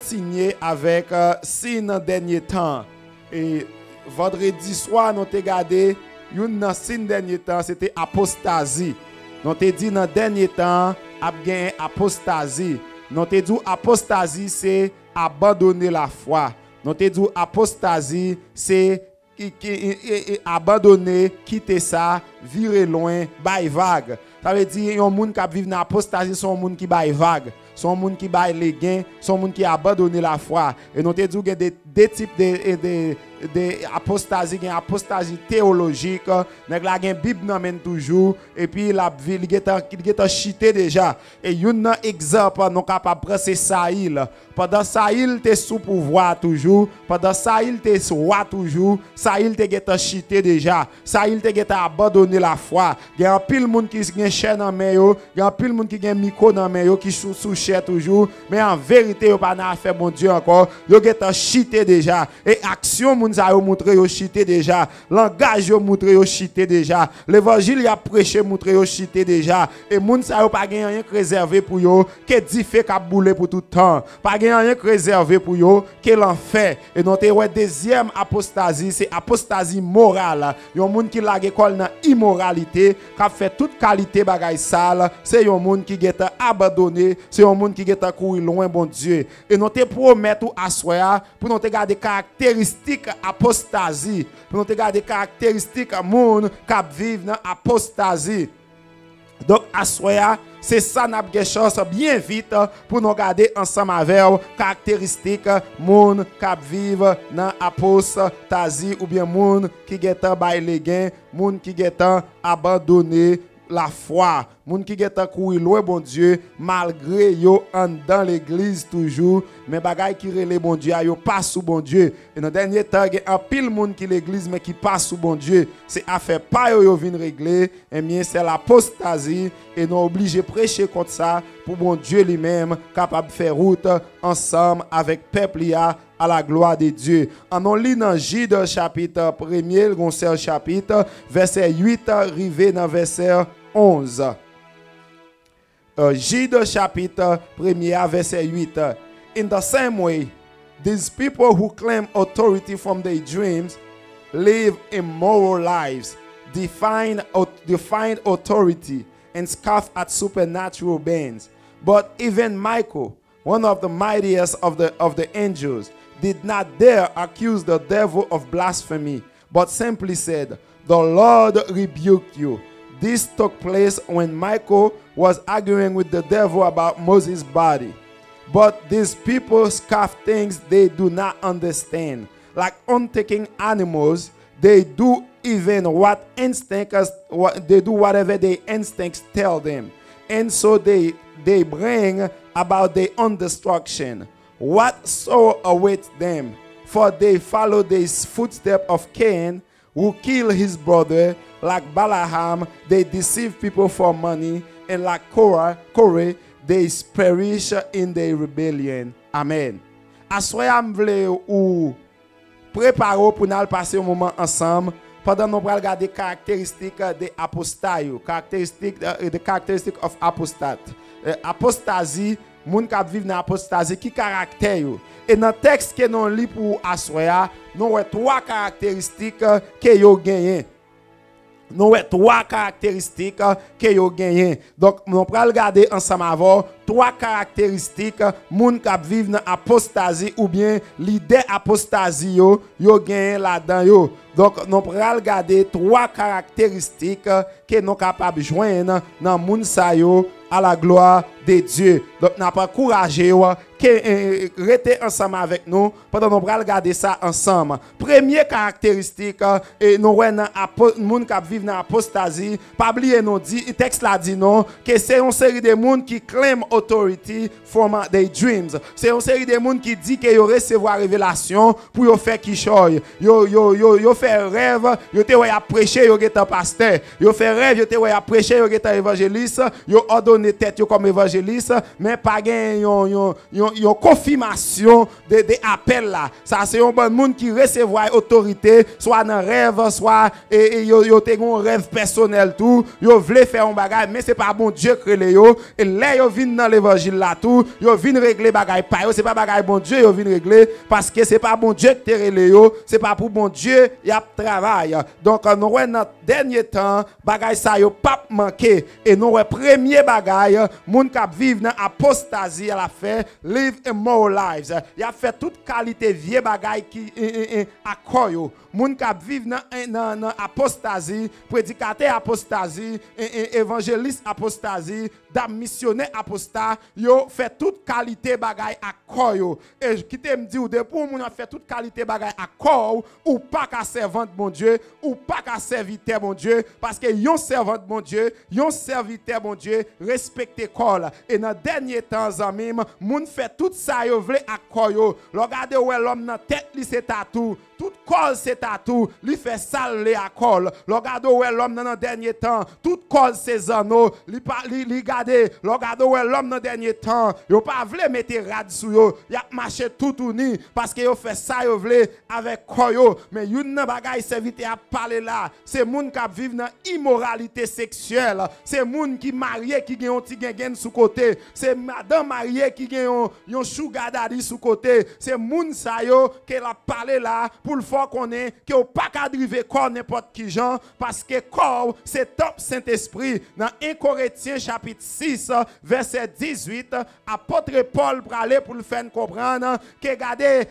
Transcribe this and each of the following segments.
signé avec si dans dernier temps. Et vendredi soir, nous avons regardé, une signe dernier temps, c'était apostasie. Nous avons dit dans dernier temps, il y a apostasie. Nous avons dit apostasie, c'est abandonner la foi. Nous avons dit apostasie, c'est abandonner, quitter ça, virer loin, bail vague. Ça veut dire un monde qui vit dans l'apostasie, c'est un monde qui bail vague. C'est un monde qui bail les gains, c'est un monde qui a abandonné la foi. Et nous avons dit qu'il y a des types de apostasie, apostasie théologique, nèg la gen Bible nan men toujours et puis la ville il est chité déjà et un exemple non capable prendre c'est Saïl. Pendant Saïl était sous pouvoir toujours, pendant Saïl était roi toujours, Saïl était chité déjà, Saïl était abandonné la foi. Il y a un pile monde qui gen chaîne en main yo, il y a un pile monde qui gen micro dans main yo qui sous chair toujours, mais en vérité yo pas n'a fait bon Dieu encore, yo était chité déjà et action moun sa yo montré yo chité déjà, langage yo montré yo chité déjà, l'évangile y a prêché montré yo chité déjà et moun sa yo pas gen rien réservé pour yo, que di fait ka boule pour tout temps, pas gen rien réservé pour yo, que l'enfer. Et notre deuxième apostasie, c'est apostasie morale. Yon moun qui la école dans immoralité, qui fait toute qualité bagay sale, c'est yon moun qui get abandonné, c'est yon moun qui get courir loin bon Dieu. Et nous te promet ou assoya pour nous te garder caractéristiques apostasie, pour nous te garder caractéristiques moun qui vivent dans apostasie. Donc assoya c'est ça n'a pas chance bien vite pour nous garder ensemble avec caractéristiques moun qui vivent dans apostasie ou bien moun qui getan bay les gains, moun qui getan abandonné la foi, moun qui getan courir loin bon Dieu malgré yo en dans l'église toujours mais bagay qui relè bon Dieu yo pas sous bon Dieu et dans dernier temps il y a un pile monde qui l'église mais qui passe sous bon Dieu c'est affaire pas yo vinn régler et bien c'est l'apostasie et nous obligé prêcher contre ça pour bon Dieu lui-même capable faire route ensemble avec peuple à la gloire de Dieu. En on lit dans Jude chapitre 1er, le chapitre verset 8 arrivé dans verset 11. Jude chapitre 1er verset 8. In the same way, these people who claim authority from their dreams live immoral lives, define authority, and scoff at supernatural beings. But even Michael, one of the mightiest of the angels, did not dare accuse the devil of blasphemy, but simply said, "The Lord rebuked you." This took place when Michael was arguing with the devil about Moses' body. But these people scoff things they do not understand. Like unthinking animals, they do whatever their instincts tell them. And so they bring about their own destruction. What so awaits them? For they follow the footsteps of Cain, who killed his brother. Like Balaam, they deceive people for money. And like Korah, they perish in their rebellion. Amen. Assoya m'vle ou préparer pour nous passer un moment ensemble. Pendant nous regarder caractéristiques des apostats, caractéristiques of apostate. Apostasie, moun k'ap vive dans apostasie, qui caractère yo. Et dans le texte que nous lit pour assoya, nous avons trois caractéristiques que yo gagné. Nous avons trois caractéristiques que yo gagné. Donc nous allons regarder ensemble avant trois caractéristiques moun k'ap vive dans apostasie ou bien l'idée apostasie yo gagné là-dedans yo. Donc nous allons regarder trois caractéristiques que nous capables de joindre dans moun sa yo à la gloire de Dieu. Donc n'a pas encouragé que rester ensemble avec nous pendant nous allons regarder ça ensemble. Première caractéristique et nous voyons moun qui vivent dans apostasie, pas oublier nous dit texte là dit non que c'est une série de monde qui claim authority from their dreams. C'est une série de monde qui dit que yo recevoir révélation pour yo faire qui choy. Yo fait rêve, yo te wè a prêcher yo pasteur. Yo fait rêve, yo te wè a prêcher yo évangéliste, yo ordonné tête yo comme évangéliste. évangéliste, mais pas une confirmation de appel là. Ça c'est un bon monde qui recevoir autorité, soit dans rêve, soit yo te un rêve personnel tout, yo vle faire un bagage, mais c'est pas bon Dieu créé yo. Et là yo vinn dans l'évangile là tout, yo vinn régler bagage pa yo, c'est pas bagage bon Dieu yo vinn régler parce que c'est pas bon Dieu qui te relé yo, c'est pas pour bon Dieu y a travail. Donc nous dans dernier temps bagage ça yo pas manqué et nous premier bagage moun k'ap vivre dans apostasie à la fait live immoral lives. Y a fait toute qualité vieux bagage qui à quoi yo. Moun k'ap vivre dans apostasie, prédicateur apostasie, évangéliste apostasie, dame missionnaire apostat, yo fait toute qualité bagay à quoi yo. Et qui te me dit ou de pour moun a fait toute qualité bagay à quoi ou pas qu'à servante bon Dieu, ou pas qu'à serviteur bon Dieu, parce que yon servante bon Dieu, yon serviteur bon Dieu, respecte col. Et dans dernier temps même, moun fait tout ça yo vle à quoi yo. Regardez où l'homme dans tête li c'est tatou. Tout col c'est tatou, li fait sale le à col. Regardez où l'homme dans dernier temps, tout col c'est anneau, li gade, regardez où l'homme dans dernier temps, yo pas vle mettre rad sou yo, y a marché tout uni parce que yo fait ça yo vle avec koyo, mais yon nan bagay serviteur a parler là, c'est moun qui vivent dans immoralité sexuelle, c'est moun qui marié qui gen un ti gen sous côté, c'est madame mariée qui gen yon sugar daddy sous côté, c'est moun sa yo qui la parler là pour le faire connaître que ou pas qu'à driver corps n'importe qui gens parce que corps c'est top Saint-Esprit. Dans 1 Corinthiens chapitre 6 verset 18, apôtre Paul pour aller pour le faire comprendre que regardez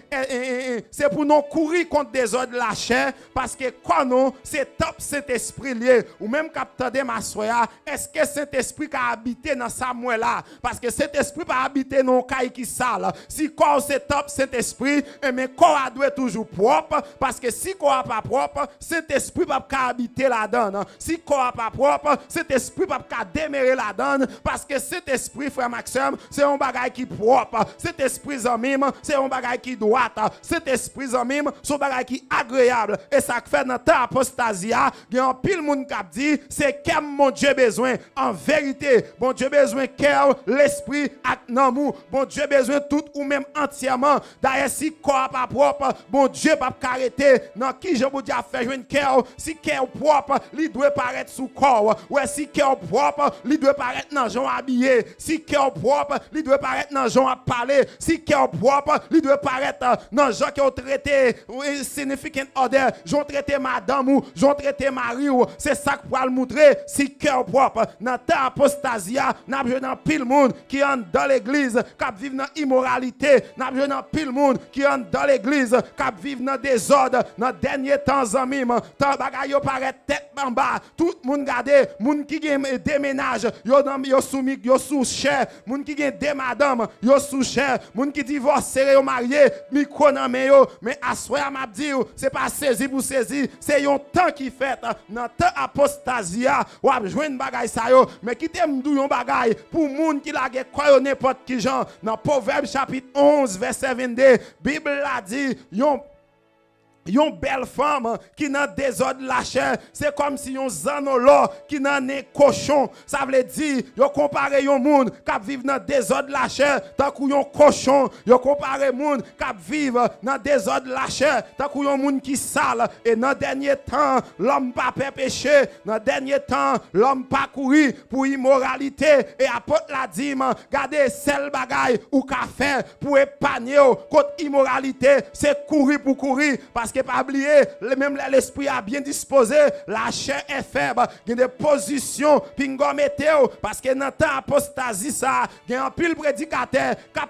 c'est pour nous courir contre des ordres de la chair parce que corps nous c'est top Saint-Esprit lié ou même capteur de ma soya, est-ce que Saint-Esprit a habité dans Samuel là parce que Saint-Esprit pas habiter dans caille qui sale. Si corps c'est top Saint-Esprit et mais corps doit toujours propre parce que si corps pas propre, cet esprit pas habiter là-dedans. Si corps pas propre, cet esprit pas démérer là-dedans parce que cet esprit frère Maxime, c'est un bagage qui propre. Cet esprit en même, c'est un bagage qui droit. Cet esprit en même, c'est un bagage qui agréable et ça fait dans ta apostasia, il y a un pile monde qui dit c'est qu'est mon Dieu besoin en vérité. Bon Dieu besoin cœur, l'esprit et l'amour. Bon Dieu besoin tout ou même entièrement. D'ailleurs si corps pas propre, bon Dieu pas arrêter dans qui je vous dis à faire jouer une cœur si cœur propre il doit paraître sous corps ou si cœur propre il doit paraître dans gens habillés si cœur propre il doit paraître dans gens à parler si cœur propre il doit paraître dans gens qui ont traité significant order j'ont traité madame ou j'ont traité mari ou c'est ça pour le montrer si cœur propre dans ta apostasia n'a besoin dans pile monde qui entre dans l'église qui vivent dans immoralité n'a besoin dans pile monde qui entre dans l'église qui vivent dans désordre dans dernier temps en même tant bagay yo paraît tête en bas tout moun gade moun qui gen déménage yo soumis yo sous cher moun qui gen des madame yo sous cher moun qui divorce yo marié micro nan men yo mais assoya m'a dit c'est pas saisi pour saisir c'est yon temps qui fait dans temps apostasia ou a joindre bagay sa yo mais qui t'aime dou yon bagay pour moun qui la gen quoi n'importe qui gens dans Proverbe chapitre 11 verset 22 Bible la dit yon belle femme qui n'a désordre la chair, c'est comme si yon zanolo qui n'a né cochon. Ça veut dire, yon compare yon moun qui vive dans désordre la chair, tant que yon cochon. Yon compare moun qui vive dans désordre la chair, tant que yon moun qui sale. Et dans dernier temps, l'homme pas fait péché. Dans dernier temps, l'homme pas couru pour immoralité. Et apôtre la dit, gardez celle bagaille ou qu'a fait pour épargner contre immoralité, c'est courir pour courir. Parce que pas oublier, même l'esprit a bien disposé, la chair est faible, il y a des positions, pingo météo, parce que dans temps apostasie, ça, il y a un pile prédicateur qui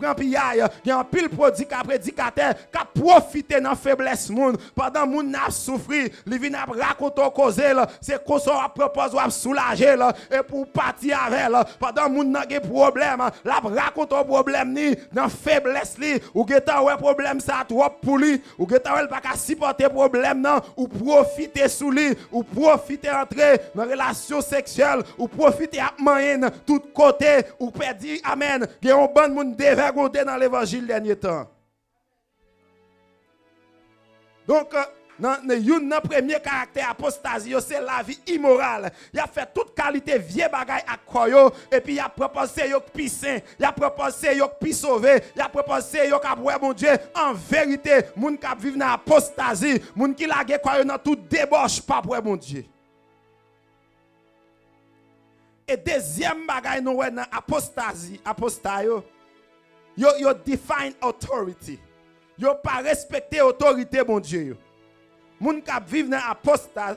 prend pillaille, il y a un pile prédicateur qui profite dans la faiblesse monde, pendant que moun a souffri, il vient raconter cause, c'est qu'on a proposé de soulager, et pour partir avec, pendant que moun a des problèmes, la raconte un problème ni dans faiblesse li, ou geta ouais problème ça trop pour lui, ou geta ouais pas supporter problème non, ou profiter sous lui, ou profiter entrer dans relation sexuelle, ou profiter à moyen tout côté, ou perdre amen, il y a un bon monde dévergondé dans l'évangile dernier temps. Donc le premier caractère apostasie, c'est la vie immorale. Il a fait toute qualité vieille bagaille à koyo et puis il a proposé yo pi saint, il a proposé yo pi sauvé, il a proposé yo k'ap ouais mon Dieu. En vérité, moun k'ap vivre dans apostasie, moun qui lage koyo dans tout débauche pas pour mon Dieu. Et deuxième bagaille nous dans apostasie, apostayo, yo define authority. Yo pas respecter autorité mon Dieu. Moun k'ap vivre dans apostat,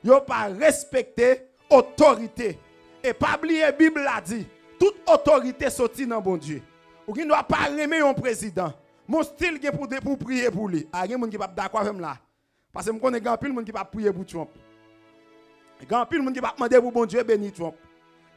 yo pas respecter autorité. Et pas oublier Bible a dit, toute autorité sorti dans bon Dieu. Ou qui ne doit pas aimer un président. Mon style pour prier pour lui. Il y a des gens qui ne sont pas d'accord avec là. Parce que je connais grand pile monde qui pas prier pour Trump. Grand pile monde qui pas demander pour bon Dieu bénir Trump.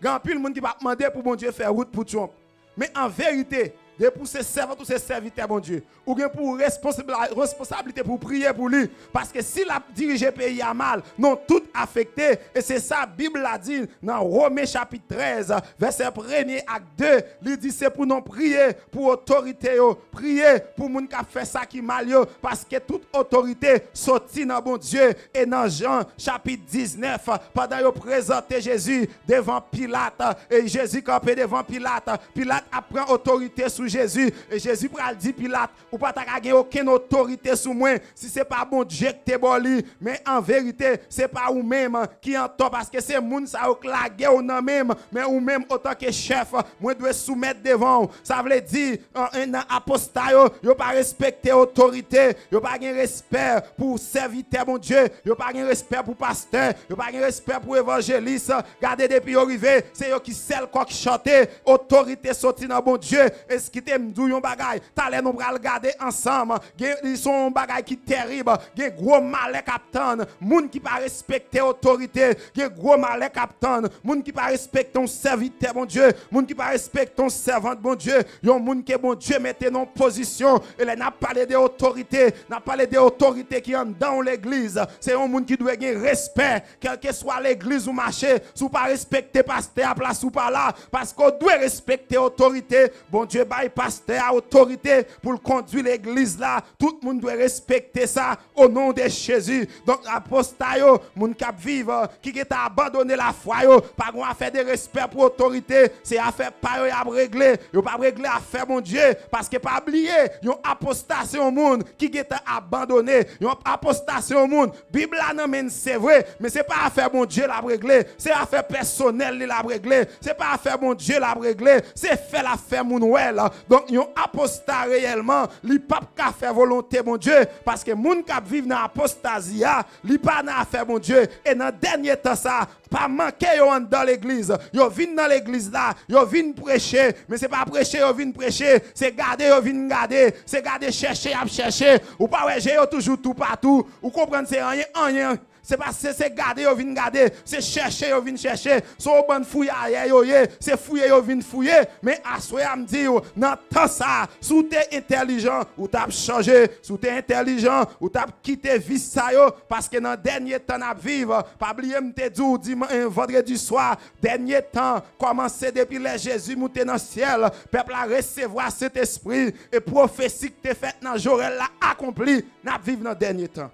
Grand pile monde qui pas demander pour bon Dieu faire route pour Trump. Mais en vérité, de pour ses servants, tous ses serviteurs, bon Dieu, ou bien pour responsabilité pour prier pour lui. Parce que s'il a dirigé le pays à mal, non tout affecté. Et c'est ça, la Bible a dit dans Romains chapitre 13, verset 1er acte 2, il dit c'est pour nous prier pour autorité, prier pour les gens qui fait ça qui mal, parce que toute autorité sortit dans bon Dieu. Et dans Jean chapitre 19, pendant qu'il présentait Jésus devant Pilate, et Jésus campé devant Pilate, Pilate apprend autorité sur Jésus, et Jésus pral dit Pilate, ou pas ta gagner aucune autorité sur moi si c'est pas bon Dieu qui te boli, mais en vérité c'est pas ou même qui en tort, parce que c'est moun ça ou clagué ou non même, mais ou même autant que chef moi dois soumettre devant. Ça veut dire un apostat yo pas respecter autorité, yo pas gain respect pour serviteur bon Dieu, yo pas gain respect pour pasteur, yo pas gain respect pour évangéliste. Regardez depuis arrivé, c'est yo qui seul qui chanter, autorité sorti dans bon Dieu. Est-ce qui te m'dou yon bagay, t'allez nous pral regarder ensemble, ils sont bagay qui terrible, gen gros malais captain, moun qui pas respecter autorité, gen gros malais captain, moun qui pas respecter ton serviteur bon Dieu, moun qui pas respecter ton servante bon Dieu, yon moun qui bon Dieu mette en position, et là n'a parlé de autorité, n'a parlé de autorité qui en dans l'église, c'est un moun qui doit gagner respect, quelle que soit l'église ou marché, si vous pas respecter pasteur à place ou pas là, parce qu'on doit respecter autorité, bon Dieu bail pasteur à autorité pour conduire l'église là, tout le monde doit respecter ça au nom de Jésus. Donc apostat yo, moun k'ap vivre qui a abandonné la foi yo, pas gon affaire de respect pour autorité, c'est affaire pas yo a régler, yo pas régler affaire mon Dieu, parce que pas oublier, yon apostat c'est un monde qui a abandonné, yon apostat c'est un monde, Bible là non men c'est vrai, mais c'est pas affaire mon Dieu la régler, c'est affaire personnelle la régler, c'est pas affaire mon Dieu la régler, c'est fait l'affaire moun ouel. Donc yon apostat réellement, li pas ka faire volonté mon Dieu, parce que moun k'ap vive dans apostasie, li pas na faire mon Dieu, et dans dernier temps ça pas manquer yo dans l'église, yo vinn dans l'église là, yo vinn prêcher, mais c'est pas prêcher yo vinn prêcher, c'est garder yo vinn garder, c'est garder chercher à chercher, ou pas ouais j'ai toujours tout partout, ou comprendre c'est rien. C'est pas c'est garder yo vinn garder, c'est chercher yo vinn chercher, so bon fouiller yo c'est fouiller yo vinn fouiller, mais assoya me dit dans temps ça, sous t'es intelligent ou t'as changé, sous t'es intelligent ou t'as quitté vie ça yo, parce que dans dernier temps n'a vivre, pas oublier me te dit vendredi soir, dernier temps commencer depuis les Jésus monter dans le ciel, peuple a recevoir cet esprit et prophétie que t'es faite dans Joël là accompli, n'a vivre dans dernier temps.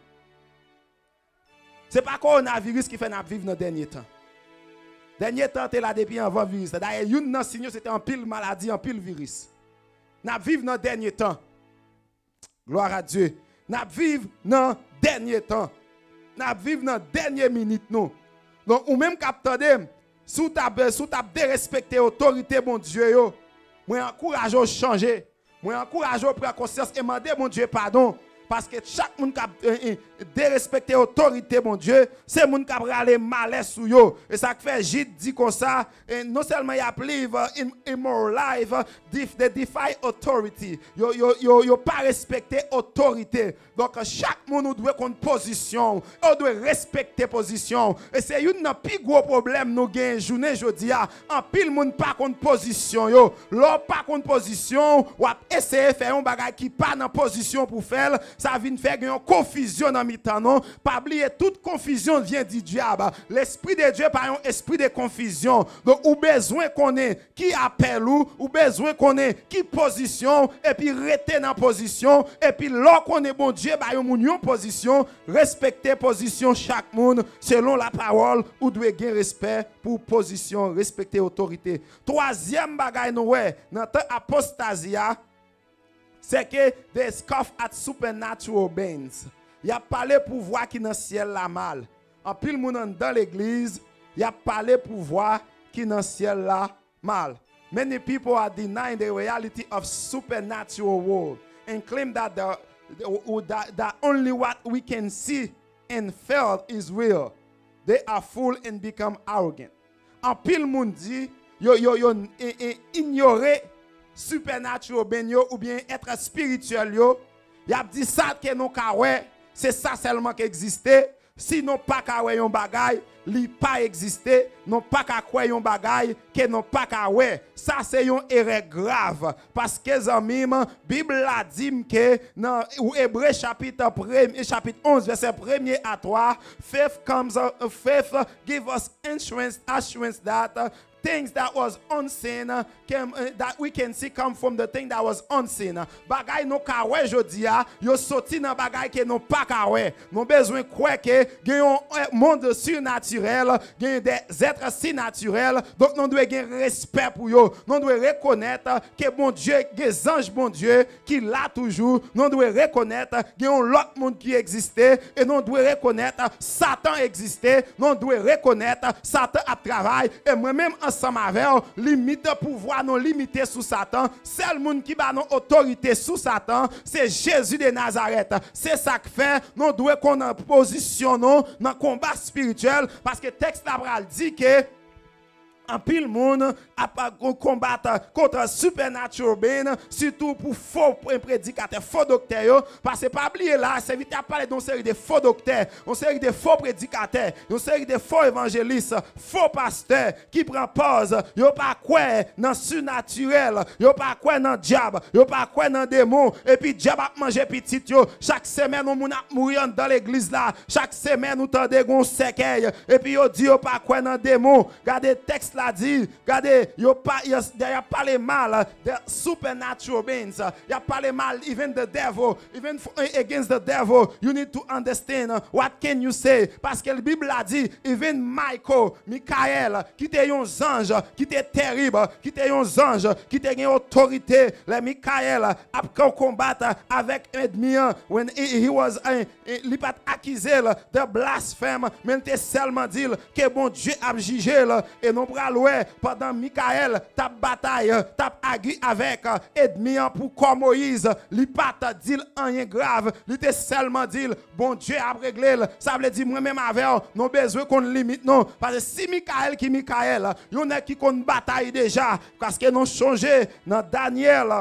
Ce n'est pas coronavirus qui fait vivre dans le dernier temps. Dernier temps, tu es là depuis avant le virus. D'ailleurs, une des signes, c'était un pile maladie, un pile virus. Nous vivons dans le dernier temps. Gloire à Dieu. Nous vivons dans le dernier temps. Nous vivons dans la dernière minute. Donc, ou même capteur, si tu as dérespecté l'autorité, mon Dieu, moi, encourage à changer. Moi, encourage à prendre conscience et demander, mon Dieu, pardon. Parce que chaque monde qui a dérespecté l'autorité, mon Dieu, c'est monde qui a râlé malais sur eux. Et ça fait Gide dit comme ça, et non seulement il y a live immoral life, they defy authority. Yo pas respecter autorité. Donc chaque monde doit prendre position, on doit respecter position. Et c'est un plus gros problème nous gagnons journée jodi a. En pile monde pas prendre position yo. L'on pas prendre position, ou essayer faire un bagage qui pas dans position pour faire. ça vient faire une confusion dans mi-temps non. Pas oublier toute confusion vient du diable. L'esprit de Dieu pas un esprit de confusion. Donc ou besoin qu'on ait qui appelle ou besoin qu'on ait qui position et puis rester dans position et puis là qu'on est bon Dieu ba yon position, respecter position chaque monde selon la parole ou doit gagner respect pour position, respecter autorité. Troisième bagaille nous dans temps apostasia c'est que they scoff at supernatural beings. Il a parlé pouvoir qui dans ciel la mal. En pile monde dans l'église, il a parlé pouvoir qui dans ciel la mal. Many people are denying the reality of supernatural world and claim that that only what we can see and feel is real. They are fool and become arrogant. En pile monde dit yo ignorer supernatural ben yo ou bien être spirituel yo. Y a dit ça que non ka wè, c'est ça seulement qui existait. Sinon pas ka wè yon bagay, li pas existé, non pas ka kwe yon bagay que non pas ka wè. Ça c'est yon erreur grave parce que zamim Bible la dit que dans Hébreux chapitre 11 verset 1er à 3, faith give us assurance that things that was unseen that we can see come from the thing that was unseen. Bagay no ka wè jodi a, yo sorti nan bagay ke non pa ka wè. Non besoin kwe ke gen yon monde surnaturel, gen des êtres si naturels, donc non doit gen respect pour yo. Non doit reconnaître que bon Dieu, des anges bon Dieu qui l'a toujours. Non doit reconnaître gen yon l'autre monde qui existait et non doit reconnaître Satan existait. Non doit reconnaître Satan a travail et moi-même ensemble avec limite pouvoir non limité sous Satan. Seul monde qui a non autorité sous Satan, c'est Jésus de Nazareth. C'est ça que fait nous doit qu'on en position dans le combat spirituel parce que texte là dit que en pile monde a combattre contre supernatural being, surtout pour faux prédicateurs, faux docteurs, parce que pas oublier là, c'est vite à parler d'une série de faux docteurs, une série de faux prédicateurs, une série de faux évangélistes, faux pasteurs qui prend pause, yo pas quoi dans surnaturel, yo pas quoi dans diable, yo pas quoi dans démon et puis diable a manger petit yo, chaque semaine on mourir dans l'église là, chaque semaine nous tendez gon séquelle et puis yo dit yo pas quoi dans démon, regardez texte l'a dit, regardez, il a parlé mal de supernatural beings. Il a parlé mal even the devil, even against the devil. You need to understand what can you say. Parce que la Bible a dit, even Michael, qui était un ange, qui était terrible, qui était un ange, qui était une autorité. Le Michael a combattre avec ennemi when he was il pas accusé de blasphème, mais il seulement dit que bon Dieu a jugé et non pas pendant Michael t'a bataille t'a agi avec ennemi pour comme Moïse li pas dit rien grave il te seulement dit bon Dieu a réglé ça veut dire moi même avec non besoin qu'on limite non parce que si Michael yon est qui qu'on bataille déjà parce que non changé dans Daniel.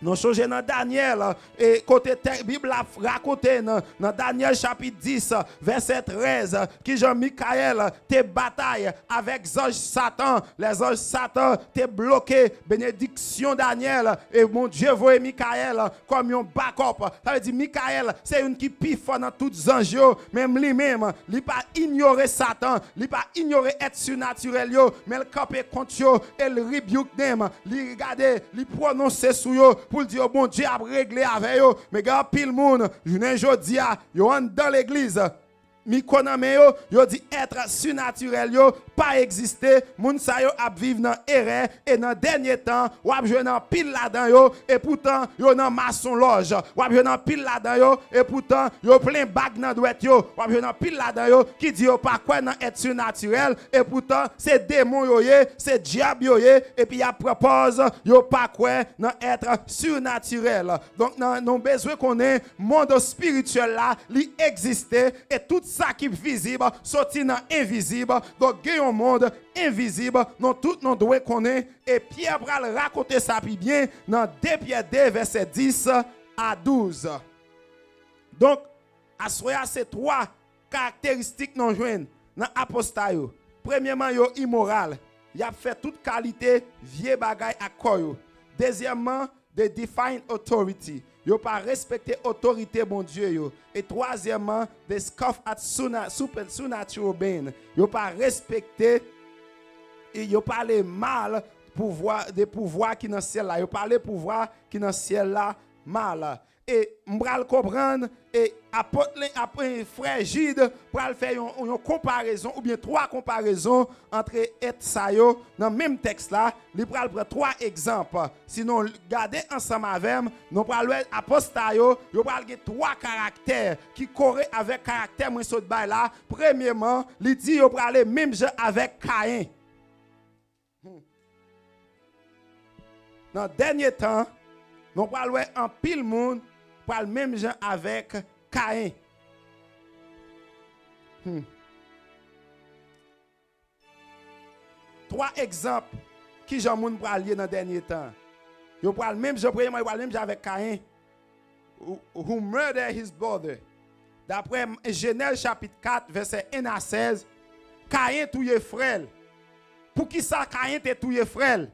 Nous changeons dans Daniel et côté Bible a raconté dans Daniel chapitre 10 verset 13 qui Jean-Michael te bataille avec les anges Satan. Les anges Satan te bloqué bénédiction Daniel et mon Dieu voit Michael comme un backup. Ça veut dire Michael c'est une qui piffe dans tous les anges même lui-même il pas ignorer Satan, il pas ignorer être surnaturel mais le camper contre yo et le rebuke them, il regarder, il prononcer sur yo pour dire bon Dieu a réglé avec eux mais gars pile monde jodi a yo dans l'église mi koname yo dit être surnaturel yo pas exister moun sa yo a vivre dans erreur et dans dernier temps ou a jouer dans pile là-dedans yo et pourtant yo dans maçon loge ou a jouer dans pile là-dedans yo et pourtant yo plein bag dans douette yo ou a jouer dans pile là-dedans yo qui dit yo pas quoi dans être surnaturel et pourtant c'est démon yo c'est diable yo et puis y a propose yo pas quoi dans être surnaturel donc non besoin qu'on ait monde spirituel là li exister et tout ça qui est visible sorti dans invisible donc il y a un monde invisible non tout non doit connaître et Pierre va raconter ça puis bien dans 2 Pierre 2 verset 10 à 12 donc à ces trois caractéristiques non joignent dans apostat yo premièrement yo immoral il a fait toute qualité vieux bagaille à corps. Deuxièmement the divine authority. Yo pas respecter autorité bon Dieu yo. Et troisièmement, they scoff at supernatural being. Yo pas respecter et yo parler mal pouvoir des pouvoirs qui dans ciel là. Yo parler pouvoir qui dans ciel là mal. Et m'bral comprendre et apôtre frère Gide pral faire une comparaison ou bien trois comparaisons entre et ça yo dans même texte là, li pral prendre trois exemples. Sinon gardez ensemble avec nous pral apostat yo pral gen trois caractères qui correspondent avec caractère moi saute bail là. Premièrement, li dit yo pral même jeu avec Caïn. Dans dernier temps, nous pral en pile monde pral même gens avec Caïn. Trois exemples qui Jean moun pral lié dans dernier temps. Yo pral même Jean premièrement pral même avec Caïn who murdered his brother. D'après Genèse chapitre 4 verset 1 à 16, Caïn touye frère. Pour qui ça Caïn te touye frère?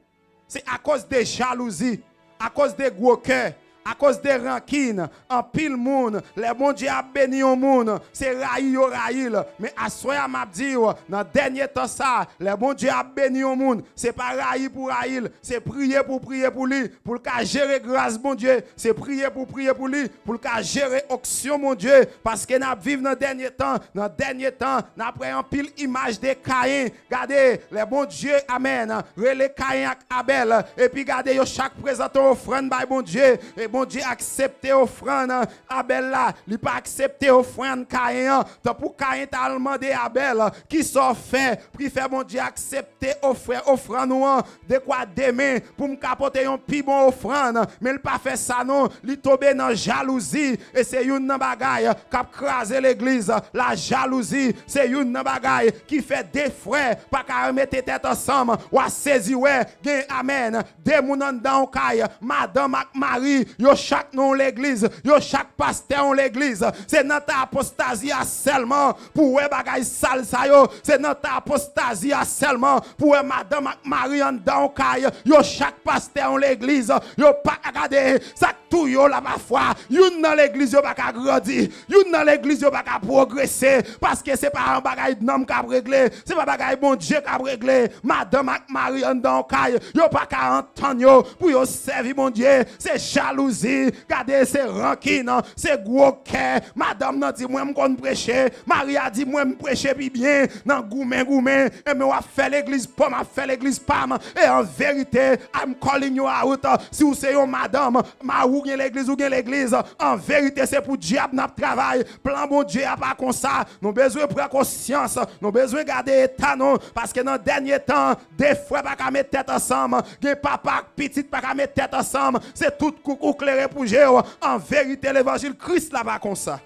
C'est à cause de jalousie, à cause de gros cœur, à cause des rancines, en pile monde, les bon Dieu a béni au monde, c'est raïl yo raïl, mais à soya m'a dit dans dernier temps ça, les bon Dieu a béni au monde, c'est pas raïl pour raïl, c'est prier pour lui, pour le cas gérer grâce bon Dieu, c'est prier pour lui, pour le cas gérer auction mon Dieu, parce que n'a vivre dans dernier temps, n'a pris un pile image de Caïn, regardez, les bon Dieu amen, relé Caïn ak Abel, et puis regardez yo chaque présentant offrande by bon Dieu, et bon Dieu accepté offrande Abel là, il pas accepté offrande Caïn. Tant pour Caïn t'a demandé Abel qui sont fait, puis fait bon Dieu accepter offrande de quoi demain pour me capoter un plus bon offrande, mais il pas fait ça non, il tombé dans jalousie et c'est une bagaille qui a crasé l'église. La jalousie, c'est une bagaille qui fait des frères pas qu'à mettre tête ensemble ou à saisir ouais, amen, des moun dans caille, madame ak Marie, yo chaque non l'église, yo chaque pasteur en l'église, c'est notre apostasie seulement pour ouais bagaille sale ça yo, c'est notre apostasie seulement pour ouais madame ak Marie en dans caille, yo chaque pasteur en l'église, yo pas regarder ça tout yo là parfois, yon dans l'église yo pas grandir, yon dans l'église yo pas progresser parce que c'est pas un bagaille d'homme qui a réglé, c'est pas bagaille bon Dieu qui a réglé, madame ak Marie en dans caille, yo pas entendre yo pour yo servir mon Dieu, c'est jalousie, regardez c'est rancune, c'est gros cœur, madame nan dit moi m'konn prêcher, Marie a dit moi m'prêcher puis bien, nan goumen et me va faire l'église pas m'a faire l'église pas et en vérité I'm calling you out, si vous c'est madame, ma ou gen l'église, en vérité c'est pour diable n'a travail, plan bon Dieu a pas comme ça, nous besoin prendre conscience, nous besoin garder état non parce que dans dernier temps des frères pas qu'à mettre tête ensemble, des papa petit pas qu'à mettre tête ensemble, c'est tout coucou clairé pour Jéhovah. En vérité l'évangile Christ là bas comme ça.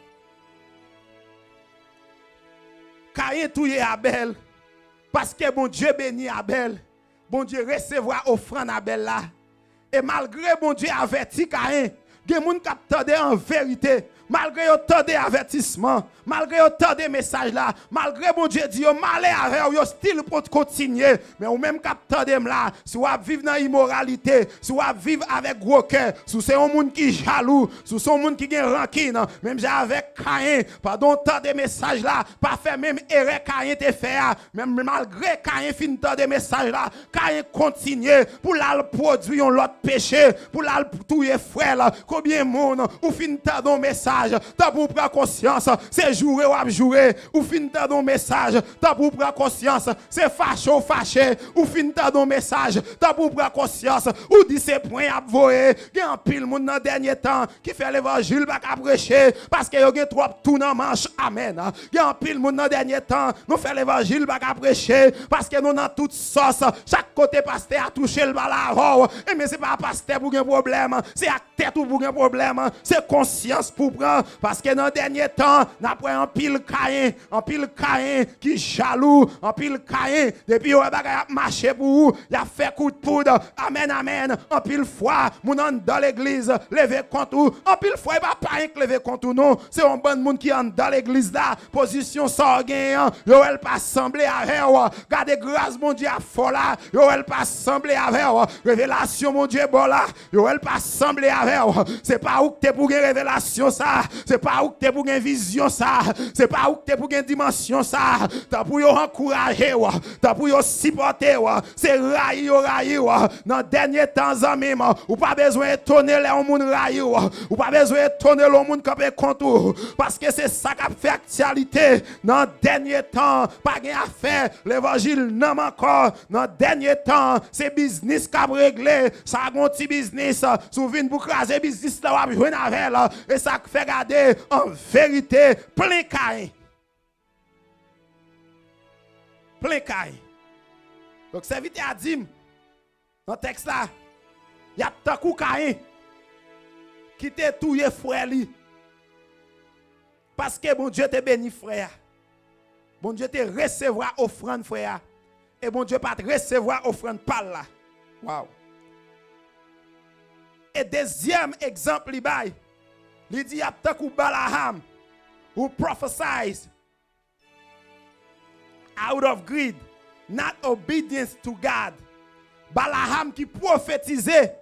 Caïn touye Abel parce que bon Dieu bénit Abel, bon Dieu recevoir offrande Abel là. Et malgré bon Dieu averti Caïn, gen moun k'ap tande en vérité, malgré yo tande avertissement, malgré yo tande message là, malgré bon Dieu dit yo malé avec yo style pour continuer, mais ou même k'ap tande là, si ou vivre dans immoralité, si ou vivre avec gros cœur, si c'est un monde qui jaloux, si c'est un monde qui gen rancune, même j'ai avec Caïn, pardon tande message là, pas fait même erreur Caïn te fait, même malgré Caïn fin tande message là, Caïn continue pour la produire un autre péché, pour la touyer frère là. Combien de monde ou fin ton message, t'as pour prendre conscience, c'est jouer ou jouer, ou fin ton message, t'as pour prendre conscience, c'est fâché ou fâché, ou fin ton message, t'as pour prendre conscience, ou dit c'est point à voyer, il y a un pile monde dans dernier temps qui fait l'évangile pas qu'à prêcher parce que y a trop tout dans manche, amen. Il y a un pile monde dans dernier temps, nous fait l'évangile pas qu'à prêcher parce que nous dans toute sauce, chaque côté pasteur a touché le balao, et mais c'est pas pasteur pour un problème, c'est à tête ou pour un problème, c'est conscience pour délivrant. Parce que dans le dernier temps, après un pile Caïn qui jaloux, un pile Caïn, depuis on a marché pour vous, il a fait coup de poudre. Amen, amen. En pile fois, mon dans l'église, lever contre vous. En pile fois, il va pas rien que lever contre vous, non. C'est un bon monde qui est dans l'église là, position sanguine, yo elle pas sembler avec vous. Gardez grâce, mon Dieu, à fort là, yo elle pas sembler avec vous. Révélation, mon Dieu, bon là, yo elle pas sembler avec vous. C'est pas où que t'es pour une révélation ça, c'est pas où que t'es pour une vision ça, c'est pas où que t'es pour une dimension ça. T'as pour encourager, t'as pour supporter, c'est railler, dans le dernier temps en même, ou pas besoin d'étonner les gens railler, ou pas besoin d'étonner les gens qui contre vous, parce que c'est ça qui fait actualité dans le dernier temps, pas rien à faire, l'évangile non encore, dans le dernier temps, c'est business qui a réglé, ça a un petit business, souvent pour craser business là, on va avec et ça fait garder en vérité plein Caïn. Plein Caïn. Donc, c'est vite à dire, dans le texte là, il y a tant de Caïn qui te touye frère li. Parce que bon Dieu te béni frère. Bon Dieu te recevra offrande frère. Et bon Dieu pas te recevoir offrande par là. Wow. Et deuxième exemple, il dit, il y a tant de Balaam who prophesies out of greed, not obedience to God. Balaam qui prophétisait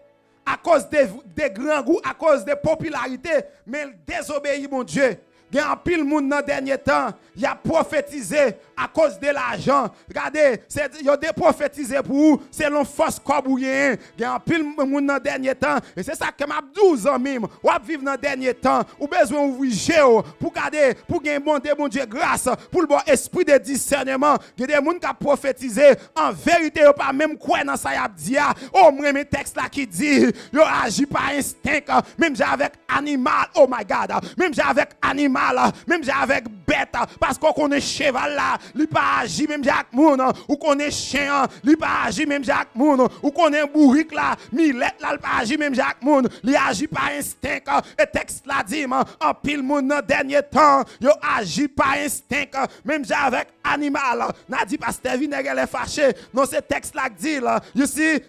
à cause des grands goûts, à cause de popularité, mais il désobéit mon Dieu. Il y a un pile monde dans le dernier temps, il a prophétisé à cause de l'argent. Regardez, il a prophétisé pour vous, c'est l'on force corbouillé. Il y a un pile monde dans le dernier temps, et c'est ça que m'a 12 ans même, ou vivre dans le dernier temps, ou besoin d'ouvrir géo pour garder, pour gagner bon Dieu grâce, pour le bon esprit de discernement. Il y a des gens qui ont prophétisé, en vérité, ils pas même quoi dans ça y a dit. Oh, moi, mes textes là qui dit, ils agissent par instinct, même avec animal, oh my God, même avec animal. Même avec bête, parce qu'on connaît cheval là, il pas agir même avec moun, ou connaît chien, il pas agir même avec moun, ou connaît bourrique là, millet là, il pas agir même avec moun, il agit par instinct. Et texte là dit, en pile moun dans dernier temps, yo agit par instinct, même avec animal. N'a dit pasteur Vinaigre est fâché. Non, c'est texte là dit là. You see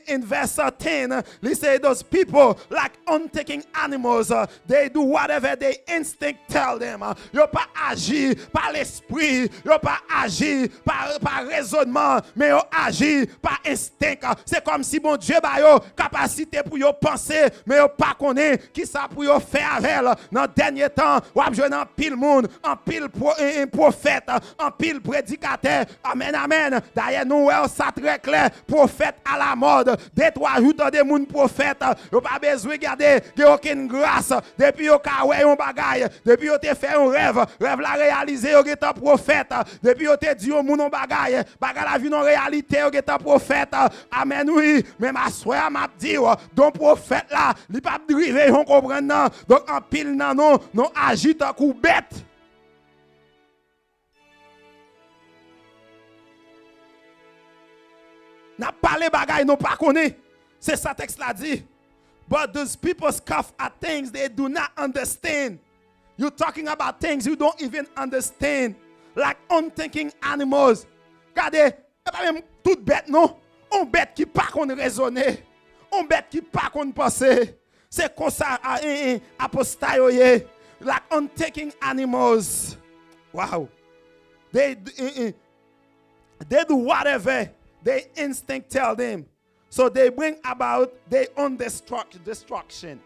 in verse 10, he say those people like unthinking animals, they do whatever their instinct tell them. Yo pas agi par l'esprit, yo pas agi par raisonnement, mais yo agi par instinct. C'est comme si bon Dieu ba yo capacité pour yo penser, mais yo pas connaît qui ça pour yo faire avec. Dans le dernier temps, ou a joué dans pile monde, en pile prophète, en pile prédicateur. Amen, amen. D'ailleurs, nous ça très clair, prophète à la mode. Des trois jours dans des moun prophètes, yo pas besoin de garder aucune grâce depuis yo ka wè yon bagay, depuis yo te fait un rêve la réalisé, yo est un prophète. Depuis yo te dit yo moun on bagay la vie non réalité, yo est un prophète. Amen, oui. Mais ma soeur m'a dit, donc prophète là, li pas driver, on comprend non. Donc en pile nan non agite un coup bête. N'a parlé bagay non pas connaît. C'est ça texte là dit. But those people scoff at things they do not understand. You're talking about things you don't even understand. Like unthinking animals. Regardez, pas même toute bête non. On bête qui pas qu'on raisonner. On bête qui pas qu'on penser. C'est comme ça apostayoye. Like unthinking animals. Wow. They do whatever their instinct tell them. So they bring about their own destruction.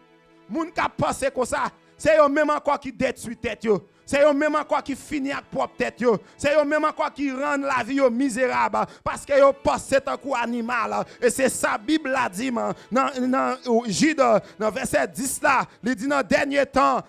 Moun ka pense comme ça, c'est eux même encore qui détruit tête yo. C'est eux même encore qui finit avec propre tête yo. C'est eux même encore qui rend la vie misérable parce que yo pense un coup animal. Et c'est ça Bible la dit dans Jude dans verset 10 là, il dit dans dernier temps.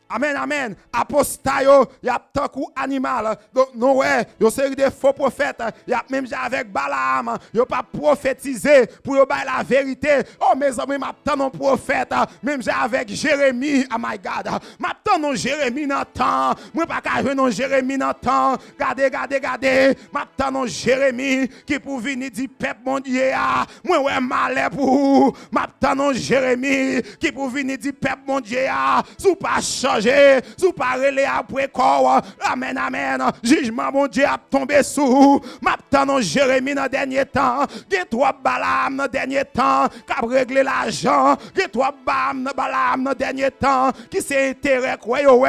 Amen, amen. Apostayo, y a tant coup animal. Donc, non, ouais, y a série de faux prophètes. Y a même avec Balaam, y a pas prophétisé pour y bailler la vérité. Oh, mes amis, m'attend non prophète. Même avec Jérémie, oh my God. M'attend non Jérémie dans temps. Moi, pas qu'à jouer non Jérémie dans temps. Regardez. M'attend non Jérémie qui pour venir dire peuple mon Dieu. Moi, ouais, malheur pour vous. M'attend non Jérémie qui pour venir dire peuple mon Dieu. Sous pas changer, sous parler après corps. Amen, amen. Jugement, mon Dieu, a tombé sous. M'attendons Jérémie dans le dernier temps. Get toi Balaam dans le dernier temps. Qui a réglé l'argent. Get toi Balaam dans le dernier temps. Qui s'est intérêt, quoi, yo,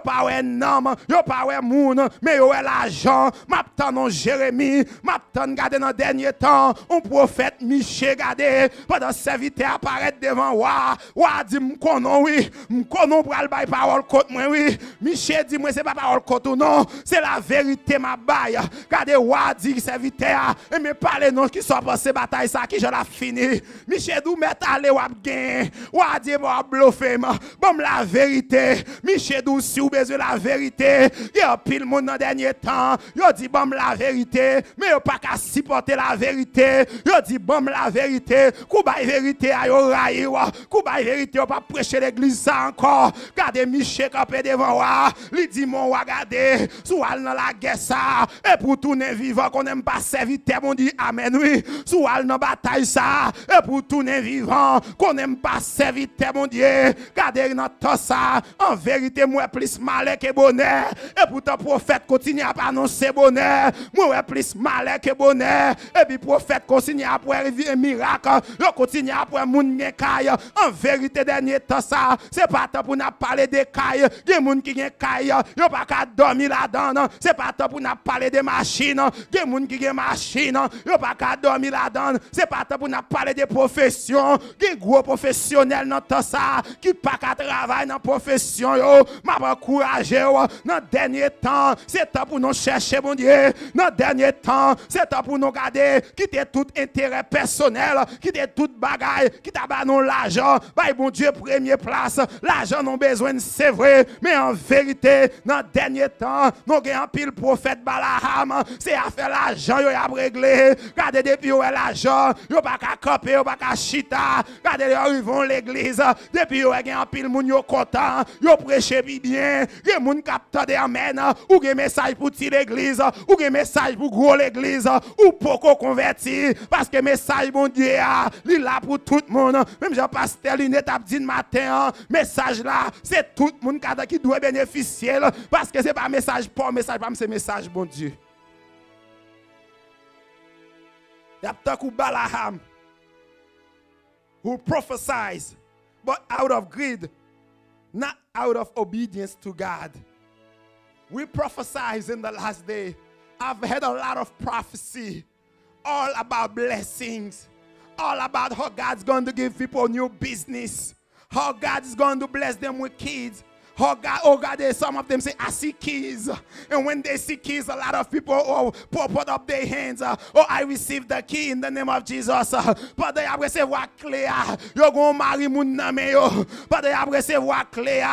pas un homme, yo pas un moun, mais yo l'argent. M'attendons Jérémie. M'attendons garder dans le dernier temps. Un prophète Michel garder. Pendant serviteur apparaître devant moi. Wa dit m'konon oui. M'konon pral bay parole contre moi oui. Michel dit moi c'est pas parole contre ou non. C'est la vérité ma baille. Regardez wa dit serviteur et me parler non qui soit passé bataille ça qui je la fini. Michel dou mettre aller ou gain. Wa dit bon bluffer bon la vérité. Michel dou si ou besoin la vérité. Yo pile monde dans dernier temps. Yo dit bon la vérité mais yo pas qu'à supporter la vérité. Yo dit bon la vérité. Kou bay vérité a yo raï wa. Kou bay vérité ou pas prêcher l'église ça encore. Regardez Michel campé devant wa. Li dit mon wa garder sou al dans la guerre ça et pour tourner vivant qu'on aime pas serviteur mon dit amen oui. Sou al dans bataille ça et pour tourner vivant qu'on aime pas serviteur mon Dieu. Regardez dans tout ça en vérité moi plus malheur que bonheur et pourtant prophète continue à annoncer bonheur. Moi plus malheur que bonheur et puis prophète continue à pour un miracle. Yo continue à pour moun gen kay. En vérité dernier temps ça c'est pas temps pour n'a parler de kay. Gen moun qui gen kay yo pas ka dormir là-dedans. C'est pas temps pour n'a parler de machine. Gen moun qui gen machine yo pas ka dormir là-dedans. C'est pas temps pour n'a parler de profession. Gen gros professionnel dans temps ça qui pas ka travailler dans profession yo. M'a encourager dans dernier temps. C'est temps pour nous chercher mon Dieu. Dans dernier temps, c'est temps pour nous garder quitter tout intérêt personnel, quitter toute bagaille, qui t'a ba non l'argent. Bah bon Dieu première place. L'argent non besoin c'est vrai, mais en vérité dans dernier temps, nous avons un pile prophète Balaam, c'est à faire l'argent yo a régler. Regardez depuis où est l'argent, yo pas qu'à camper, yo pas qu'à chita. Regardez ils vont l'église, depuis où est un pile moun yo content, yo prêcher bien, gen moun capteur de amen, ou gen message pour ti l'église, ou gen message pour gros l'église, ou poko converti parce que message bon Dieu li là pour tout le monde. Même Jean pasteur Lunette a dit matin, message là, c'est tout le monde qui doit bénéficier parce que c'est pas message pour message pas c'est message bon Dieu. Y a tant Balaam who prophesies but out of greed, not out of obedience to God. We prophesize in the last day. I've heard a lot of prophecy, all about blessings, all about how God's going to give people new business, how God is going to bless them with kids. Oh God, some of them say, I see keys. And when they see keys, a lot of people put up their hands. I received the key in the name of Jesus. But they have recevoir clear. You're going to marry moun name yo. But they have recevoir clear.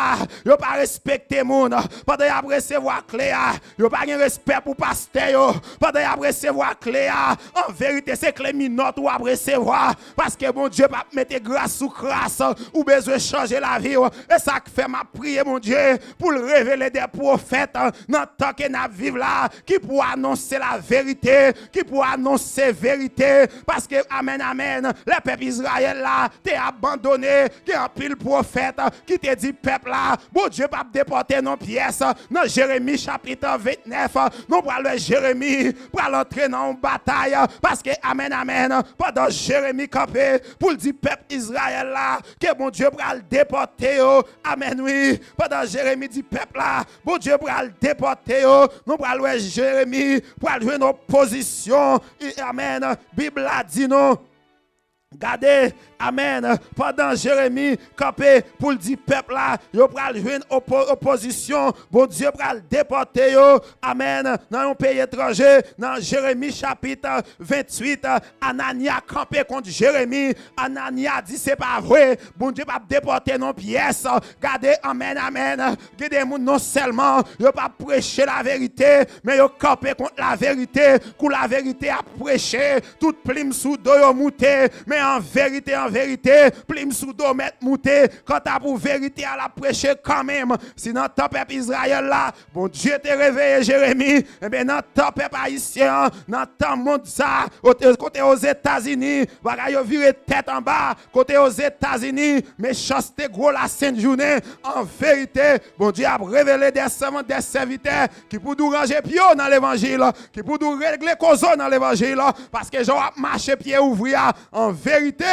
You pas respecter moun. But they have recevoir clear. You pas gen respect pour pasteur yo. But they have recevoir clear. En vérité, c'est que les minutes ou have recevoir. Parce que bon Dieu va mettre grâce sous grâce. Ou besoin changer la vie. Et ça fait ma prière. Mon Dieu, pour révéler des prophètes dans le temps que nous vivons là, qui pour annoncer la vérité, qui pour annoncer la vérité, parce que, amen, amen, le peuple Israël là, t'es abandonné, qui a un pile prophète, qui te dit, peuple là, bon Dieu, pas déporter nos pièces, dans Jérémie chapitre 29, nous parlons de Jérémie, pour entrer dans une bataille, parce que, amen, amen, pendant Jérémie campé, pour dire, peuple Israël là, que bon Dieu, pour le déporter, amen, oui. Pendant Jérémie dit peuple là, bon Dieu pour le déporter, nous pour aller Jérémie pour jouer nos positions. Amen. Bible a dit non. Gardez, amen, pendant Jérémie campé pour le dire peuple là, yo pral jouer une opposition, bon Dieu pral déporter yo, amen, dans un pays étranger, dans Jérémie chapitre 28, Anania campé contre Jérémie, Anania dit c'est pas vrai, bon Dieu pas déporter non pièce, gardez, amen, amen, gardez moun non seulement, yo pas prêcher la vérité, mais yo campé contre la vérité, que la vérité a prêché, toute plume sous dos yo mouté, mais Mais en vérité, plim sous dos mettre mouté, quand t'as pour vérité à la prêcher quand même. Si dans ton peuple Israël là, bon Dieu t'a réveillé Jérémie, et bien dans ton peuple haïtien, dans ton monde ça, côté aux États-Unis, bagaille viré tête en bas, côté aux États-Unis, méchanceté gros la sainte journée. En vérité, bon Dieu a révélé des servants, des serviteurs qui pour nous ranger pied dans l'évangile, qui pour nous régler cause dans l'évangile, parce que j'ai marché pied ouvrier en vérité.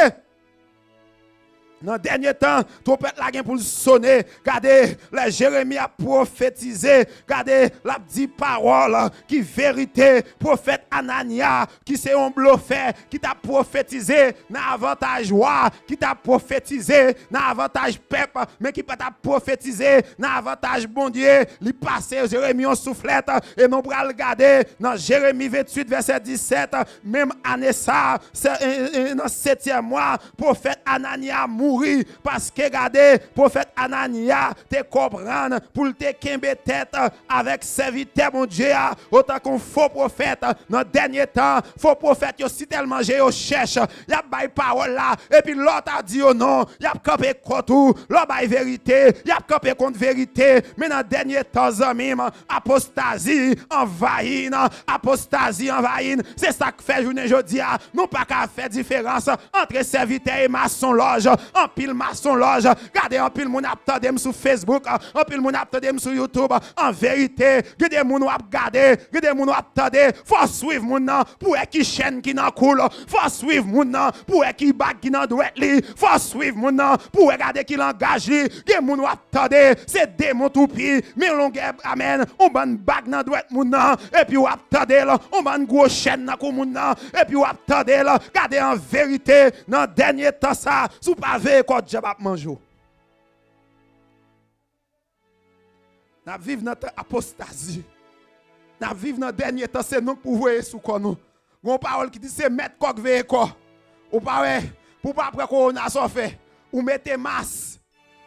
Dans le dernier temps, trompette la gain pour sonner. Regardez, les Jérémie a prophétisé. Regardez, la dit parole qui vérité. Prophète Anania, qui c'est un bluffeur, qui t'a prophétisé dans avantage roi, qui t'a prophétisé dans avantage peuple, mais qui peut t'a prophétisé dans avantage bon Dieu. Li passé Jérémie en soufflette et non pour regarder dans Jérémie 28 verset 17, même année ça, dans 7e mois, prophète Anania mourir parce que regardez prophète Anania te comprendre pour te kembe tête avec serviteur mon Dieu autant qu'on faux prophète dans dernier temps faux prophète yo si tellement je cherche y a bail parole là et puis l'autre a dit non y a campé contre l'autre bail vérité y a campé contre vérité mais dans dernier temps même apostasie envahit c'est ça que fait journée jodi a non pas qu'à faire différence entre serviteur et maçon loge. En pile maçon loge, regardez en pile mon attendem sur Facebook, en pile mon attendem sur YouTube, en vérité, regardez mon regarder, regardez mon attendé, faut suivre mon nom pour qui chaîne qui n'en coule, faut suivre mon nom pour qui bag qui n'en doit li, faut suivre mon nom pour regarder qui l'engage li, regardez mon attendé, c'est démon tout pi, mais l'on amen, on ban bag n'en doit mon nom, et puis on attendé là, on ban gros chaîne dans mon nom, et puis on attendé là, regardez en vérité, dans dernier temps ça, sous pavé quoi diable mange. N'a vivre notre apostasie. N'a vivre dans dernier temps c'est non pour voir sous quoi nous. Gon parole qui dit c'est mettre coq veille quoi. Ou pas pour pas après corona ça fait. Ou mettez masse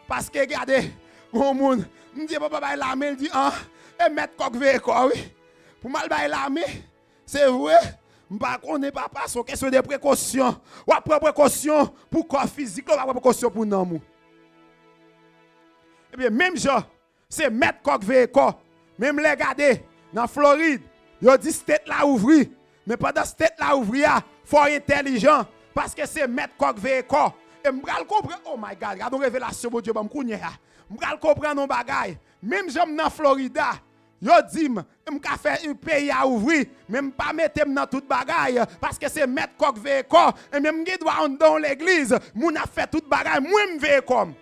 parce que regardez gon monde me dit papa bail l'armée dit ah et mettre coq veille quoi oui. Pour mal bail l'armée c'est vrai. M'pa connaît pas son question de précaution. Ou prendre précaution pour corps physique, ou prendre précaution pour nan mou. Et bien même genre, c'est mettre coq veille corps. Même les regarder dans Floride, yo dit state là ouvri, mais pendant state là ouvri a, faut intelligent parce que c'est mettre coq veille corps. Et m'pral comprendre, oh my God, regarde une révélation bon Dieu, m'kounye ha. M'pral comprendre nos bagaille. Même j'aime dans Florida, yo dit m'ka faire un pays à ouvrir, même pas mettre dans toute bagaille parce que c'est mettre coq veille corps et même qui doit dans l'église, moun a fait toute bagaille, moi m'veille comme.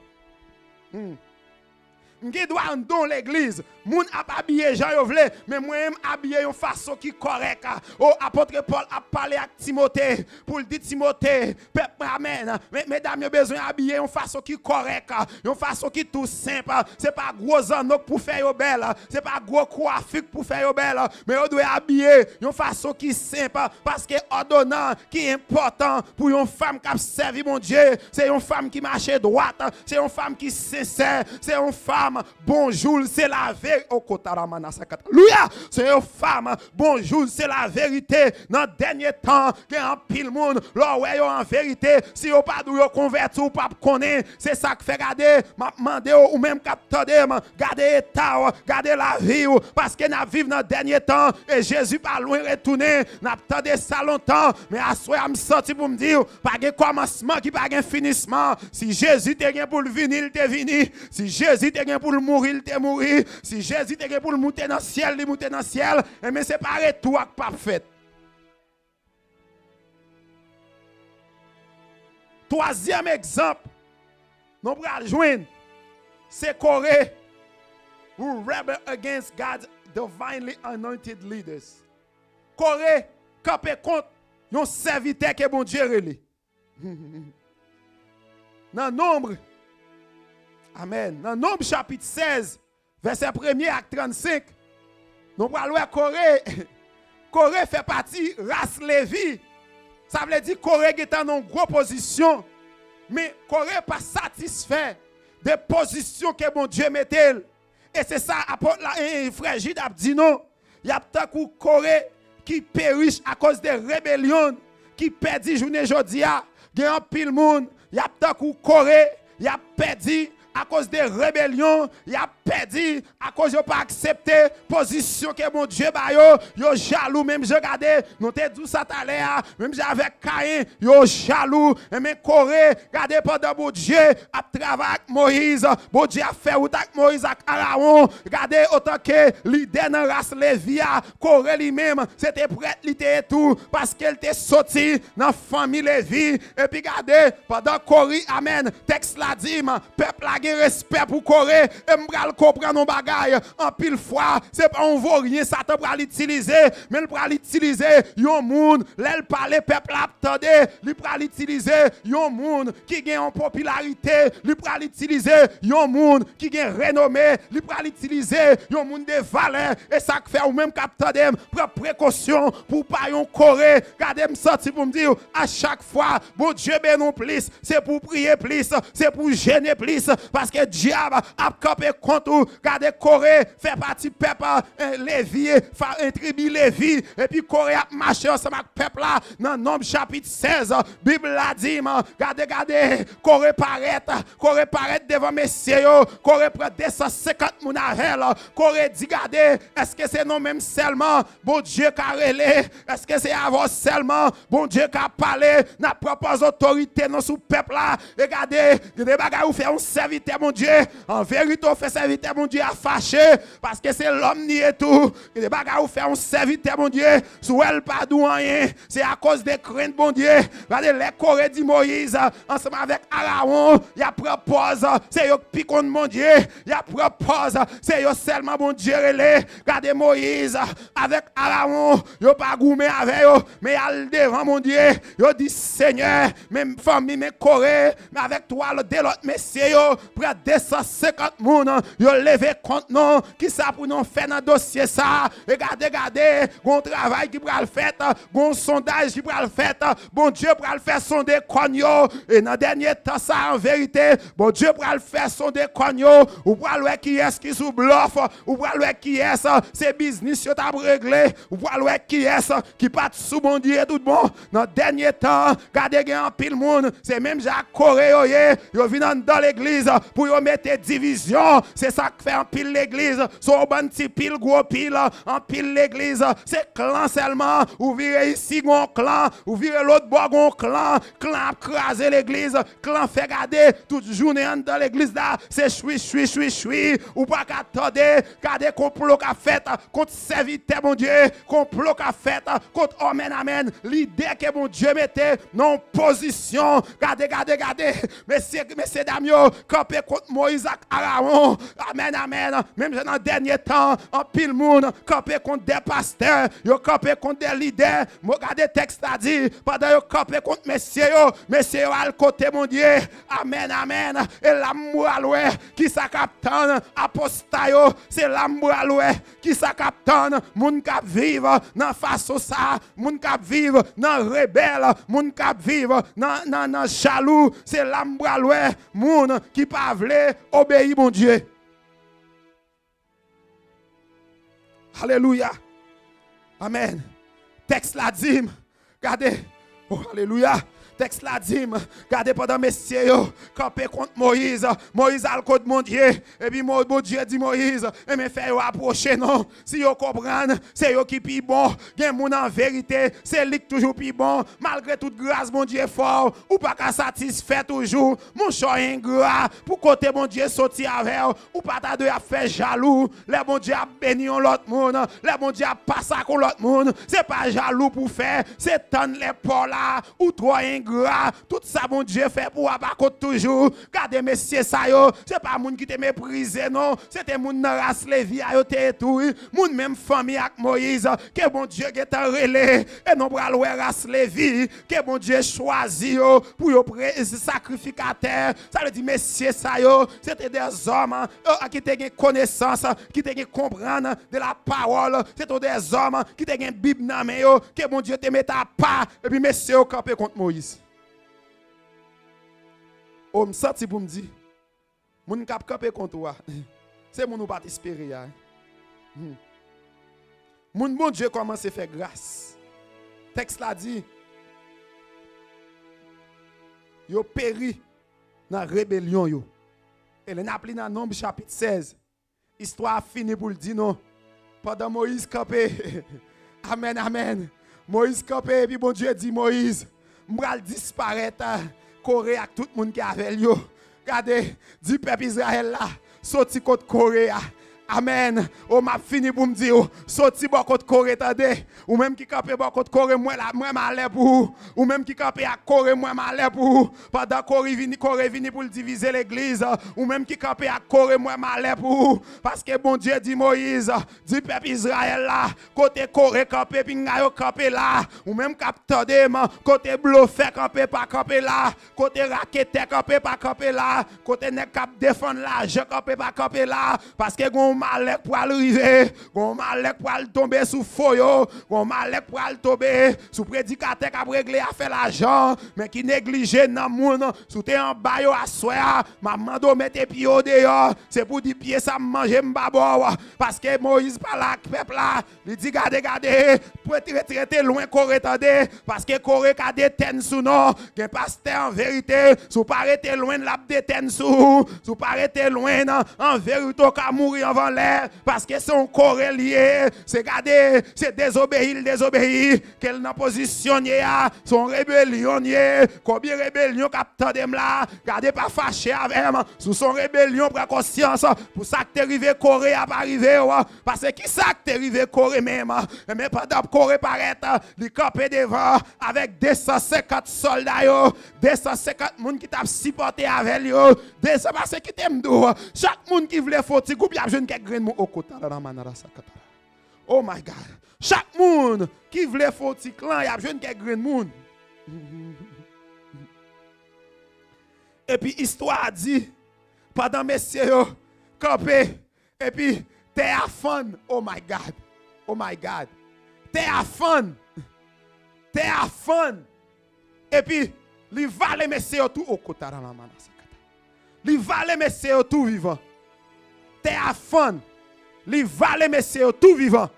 Qui doit dans l'église, moun a habillé Jean yo vle, mais moi même habillé une façon qui correcte. Oh apôtre Paul a parlé à Timothée pour dire Timothée, peuple amen. Mesdames yo besoin habiller une façon qui correcte, une façon qui tout simple. C'est pas gros anneau pour faire yo belle, c'est pas gros coiffure pour faire yo belle, mais on doit habiller une façon qui simple parce que ordonnant qui est important pour une femme qui a servi mon Dieu, c'est une femme qui marche droite, c'est une femme qui sincère, c'est une femme bonjour, c'est la vérité. Alléluia, c'est une femme. Bonjour, c'est la vérité. Dans le dernier temps, il y a un pile monde. Là, ouais, en vérité, si vous pas de convertir ou pas connaître, c'est ça que fait garder. M'a demandé ou même capter, garder l'état, garder la vie, parce que nous vivons dans le dernier temps et Jésus pas loin de retourner. Nous attendons ça longtemps, mais à soi, je me senti pour me dire, pas de commencement qui pas de finissement. Si Jésus te gagne pour le venir, il te venu. Si Jésus te gagne pour le mourir, il te mourir. Si Jésus te gagne pour le monter dans le ciel, il monter dans le ciel. Mais c'est pas retour qui pas fait. Troisième exemple, nous allons joindre, c'est Corée, who rebel against God's divinely anointed leaders. Corée, campé contre un serviteur que bon Dieu relé. Dans Nombre, amen. Dans Nombre chapitre 16, verset 1er à 35, nous allons voir Corée. Corée fait partie race Lévi. Ça veut dire que Corée est dans une grosse position. Mais Corée n'est pas satisfait des positions que mon Dieu mettait. Et c'est ça, frère Gide a dit non. Il y a tant que Corée qui périsse à cause des rébellions, qui perdit journée aujourd'hui il y a un pile monde, il y a tant qu'on Corée, il y a perdu à cause des rébellions, il a perdu à cause de pas accepter position que mon Dieu ba yo jaloux même je regardais nous te dit ça tout à l'heure même avec Caïn yo jaloux et même Corée regardez pendant mon Dieu a travaillé avec Moïse bon Dieu a fait route avec Moïse avec Aaron regardez autant que leader dans race Lévia Corée lui-même c'était prêtre lui et tout parce qu'elle était sorti dans famille Lévi et puis regardez pendant Corée amen texte la dit peuple la respect pour Corée et m'bral comprendre nos bagailles en pile fois c'est pas on vaut rien Satan pour l'utiliser mais il pour l'utiliser yon monde l'elle parler peuple attendez il pour l'utiliser yon monde qui gagne en popularité il pour l'utiliser yon monde qui gagne renommée il pour l'utiliser yon monde de valeur et ça fait ou même captadem prendre précaution pour pas yon Corée gardez me sorti pour me dire à chaque fois bon Dieu ben non plus c'est pour prier plus c'est pour gêner plus parce que diable a campé contre regardez Corée fait partie peuple Lévi tribu Lévi et puis Corée a marché ensemble avec peuple là dans Nombre chapitre 16 Bible l'a dit regardez Corée paraît devant messieurs Corée prend 250 moun avec Corée dit regardez est-ce que c'est non même seulement bon Dieu qui a relé est-ce que c'est avant seulement bon Dieu qui a parlé n'a propose autorité non sous peuple là regardez des bagages ou fait un serviteur mon Dieu en vérité on fait serviteur mon Dieu à fâché parce que c'est l'homme ni et tout des bagages ou fait un serviteur mon Dieu sous elle pas d'où rien c'est à cause des craintes mon Dieu regardez les Corée dit Moïse ensemble avec Aaron il a propose c'est yo qui pique mon Dieu il a propose c'est yo seulement mon Dieu relé regardez Moïse avec Aaron yo pas goumé avec yo mais al devant mon Dieu yo dit Seigneur même famille même Corée mais avec toi le de l'autre messieurs yo près 250 moun yo levé compte non qui ça pour nous faire dans dossier ça regardez gon travail qui pral fait gon sondage qui pral fait bon Dieu pral faire sonder cogno et dans dernier temps ça en vérité bon Dieu pral faire sonder cogno ou pral voir qui est qui sous bluff ou pral voir qui est c'est business yo t'a réglé ou pral voir qui est qui pas sous bon Dieu tout bon dans dernier temps regardez gen en pile monde c'est même Jacques Corée yo vinn dans l'église pour yo mettre division c'est ça qui fait en pile l'église son bon petit pile gros pile en pile l'église c'est clan seulement ou virez ici gon clan ou virez l'autre bord gon clan craser l'église clan fait garder toute journée dans l'église là c'est chui ou pas attendre garder complot qu'a fait contre serviteur mon Dieu complot qu'a fait contre amen l'idée que mon Dieu mettait non position regardez messieurs dames yo campé contre Moïse et Aaron amen même dans le dernier temps en pile monde campé contre des pasteurs yo campé contre des leaders regardez texte a dit pendant yo campé contre messieurs al côté mon Dieu amen et l'amour qui ça captain apostat yo c'est l'amour qui ça captain moun k'ap vivre dans face ça moun k'ap vivre dans rebelle moun k'ap vivre dans jaloux c'est l'amour moun qui pas vle obéir mon Dieu. Alléluia. Amen. Texte la dit, regardez. Oh, alléluia. Texte la dit, regardez pendant messieurs, campé contre Moïse. Moïse a le code mon Dieu. Et puis mon Dieu dit Moïse, et me fait approcher non. Si vous comprenez, c'est eux qui pi bon. Gen moun en vérité, c'est lui qui toujours pi bon. Malgré toute grâce, mon Dieu fort. Ou pas qu'à satisfait toujours. Mon choix ingrat. Pour côté mon Dieu sorti avec ou pas ta de faire jaloux. Le bon Dieu a béni l'autre monde. Le bon Dieu a passé avec l'autre monde. C'est pas jaloux pour faire. C'est tendre les ports là. Ou trop ingrat. Tout ça mon Dieu fait pour abattre toujours. Regardez messieurs ça yo, c'est pas moun qui te méprisé non, c'était moun nan race Lévi a yo te tout. Moun même famille avec Moïse que bon Dieu qui t'a relé et non pral wè race Lévi que bon Dieu choisi yo pour yo sacrificateur. Ça veut dire messieurs ça yo, c'était des hommes qui te gen connaissance, qui te gen comprendre de la parole, c'était des hommes qui te gen Bible nan men yo que bon Dieu te mette à part et puis messieurs campé contre Moïse. Oh, me senti pour me dire, moun k'ap campé contre toi, c'est moun ou pas espérer. Moun bon Dieu commence à faire grâce. Texte là dit, yo péri dans la rébellion yo. Et le n'a pris dans Nombre chapitre 16. Histoire finie pour le dire non. Pendant Moïse campé. Amen, amen. Moïse campé, et puis bon Dieu dit Moïse, m'bral disparaître, Corée avec tout le monde qui avait yo. Regardez, du peuple Israël là, sorti contre Corée. Amen. On m'a fini pour me dire, sorti bon côté Corée, attendez. Ou même qui campé bon côté Corée, moi malais pour. Ou même qui campé à Corée, moi malais pour. Pendant Corée vini pour diviser l'église. Ou même qui campé à Corée, moi malais pour. Parce que bon Dieu dit Moïse, dit peuple Israël là, côté Corée campé, puis ngayo campé là. Ou même captadé, côté bluffé campé, pas campé là. Côté raquette campé, pas campé là. Côté nek cap défendre là, je campé, pas campé là. Parce que malek pour arriver, gon malek pour tomber sous foyo, gon malek pour tomber sous prédicateur qui a réglé à faire l'argent, mais qui néglige dans monde, sous te en bas yo assoya, maman do mette pied au dehors, c'est pour dire pied ça manger m'babo, parce que Moïse pas là peuple là, il dit regardez, pour traiter loin Corée tendez, parce que Corée ka déten sous non, gen pasteur en vérité, sous pas arrêter loin la déten sous pas arrêter loin en vérité ka mourir avant l'air, parce que son corps est lié, c'est garder, c'est désobéir, qu'elle n'a positionné, son rébellion, combien de rébellion capteur de là, gardez pas fâché avec sous son rébellion, prend conscience, pour ça que t'es arrivé Corée à pas arriver, parce que qui ça que t'es arrivé Corée même, mais pendant que Corée paraît, il campé devant, avec 250 soldats, 250 personnes qui t'a supporté avec lui, 200 parce que qui t'aime d'où, chaque monde qui voulait faut petit groupe, il y a jeune qui grain mon okota dans manara sakata. Oh my God. Chaque monde qui voulait faut petit clan, il y a jeune qui grain monde. Et puis histoire dit pendant messieurs campé et puis t'es à fun. Oh my God. Oh my God. T'es à fun. T'es à fun. Et puis li va les messieurs tout okota dans la manara sakata. Li va les messieurs tout vivant. T'es à fun, li vale messieurs tout vivant.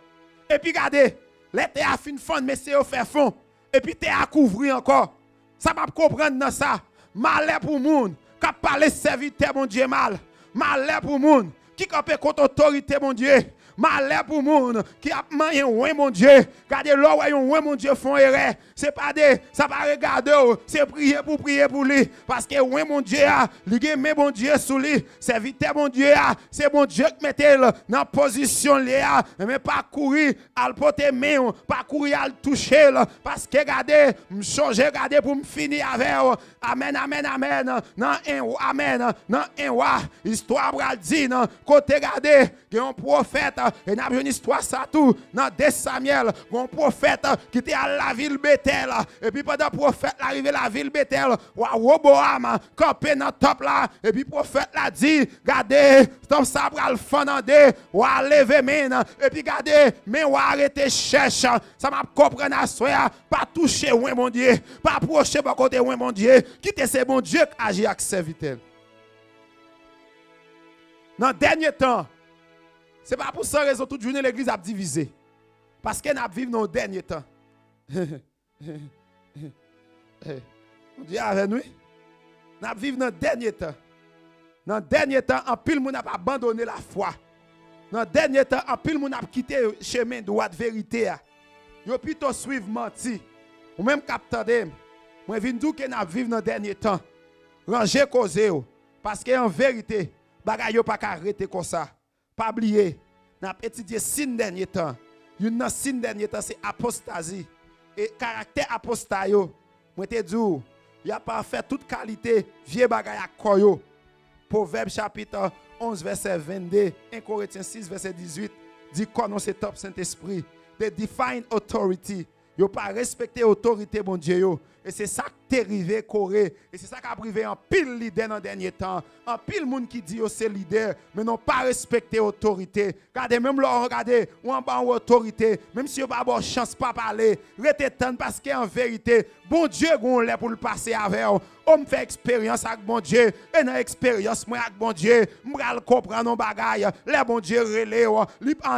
Et puis regardez, les t'es à fin fun, messieurs fait fond. Et puis t'es à couvrir encore. Ça va comprendre dans ça. Malheur pour monde, qui parle serviteur mon Dieu mal. Malheur pour monde, qui capé contre autorité mon Dieu. Malheur pour monde qui a mangé ouais mon Dieu. Regardez là ouais mon Dieu font erreur. C'est pas des ça pas regarder, c'est prier pour lui parce que ouais mon Dieu a, lui met mon Dieu sous lui. Serviteur mon Dieu a, c'est mon Dieu qui mettait dans position là, mais pas courir à porter main, pas courir à toucher parce que regardez, me changer regarder pour me finir avec amen amen amen. Non un amen, non un wa histoire bral dit non côté regardez, il y a un prophète et n'a une histoire ça tout dans 2 Samuel, un prophète qui était à la ville Bethel et puis pendant prophète arrivé à la ville Bethel, Roboam campé dans top là et puis prophète l'a dit regardez ton sabre al fanandé ou à lever main et puis regardez mais ou arrêter cherche ça m'a comprendre à soi pas toucher ouais mon Dieu pas approcher par côté ouais mon Dieu quitter c'est bon Dieu qui agit avec serviteur. Dans le dernier temps, ce n'est pas pour ça raison toute journée l'église a divisé. Parce qu'elle a vécu dans le dernier temps. On dit avec nous. Nous avons vécu dans le dernier temps. Dans le dernier temps, en pile, nous avons abandonné la foi. Dans le dernier temps, en pile, nous avons quitté le chemin droit de vérité. Nous avons plutôt suivre menti. Ou même capter. Moi, je viens de dire que nous avons vécu dans le dernier temps. Ranger cause. Parce qu'en vérité, bagay yo pas arrêter comme ça. Pas oublier, n'a étudié 6 derniers temps. Une 6 derniers temps c'est apostasie. Et caractère apostat yo, moi te dis, il a pas fait toute qualité vieux bagay à koyo. Proverbe chapitre 11 verset 22, 1 Corinthiens 6 verset 18 dit connaissez top Saint-Esprit. The divine authority. Yo pas respecter autorité mon Dieu yo. Et c'est ça qui est arrivé Corée. Et c'est ça qui a privé en pile leader dans le dernier temps. En pile monde qui dit c'est leader, mais non pas respecter autorité. Regardez, même là, regardez, ou en bas autorité, même si vous n'avez pas de chance de pas parler, restez tant parce qu'en vérité, bon Dieu, on l'est pour le passer avec vous. On me fait expérience avec bon Dieu. Et dans l'expérience, moi avec bon Dieu, je vais comprendre nos bagailles. Les bon Dieu relais,